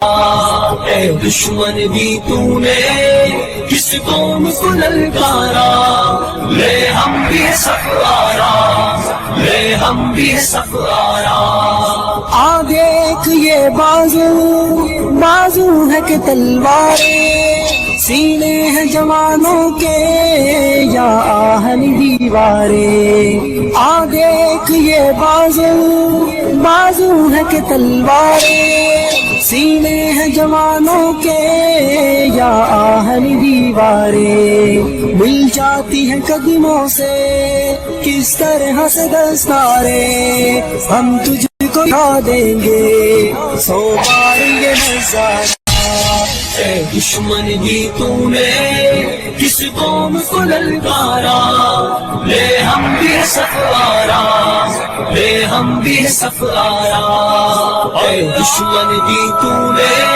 اے دشمن بھی تو نے کس قوم کو للکارا، لے ہم بھی سفارا، لے ہم بھی سفارا۔ آ دیکھ یہ بازو بازو ہے کہ تلواریں، سینے ہیں جوانوں کے یا آہن دیواریں۔ آ دیکھ یہ بازو بازو ہے کہ تلواریں، سینے ہیں جوانوں کے یا آہن دیواریں۔ مل جاتی ہیں قدموں سے کس طرح سے دستاریں، ہم تجھ کو کھا دیں گے 100 بار یہ نظارہ۔ اے دشمن بھی تو نے کس قوم کو للکارا، لے ہم بھی سفارا، لے ہم بھی سفارا۔ اے دشمن بھی تو نے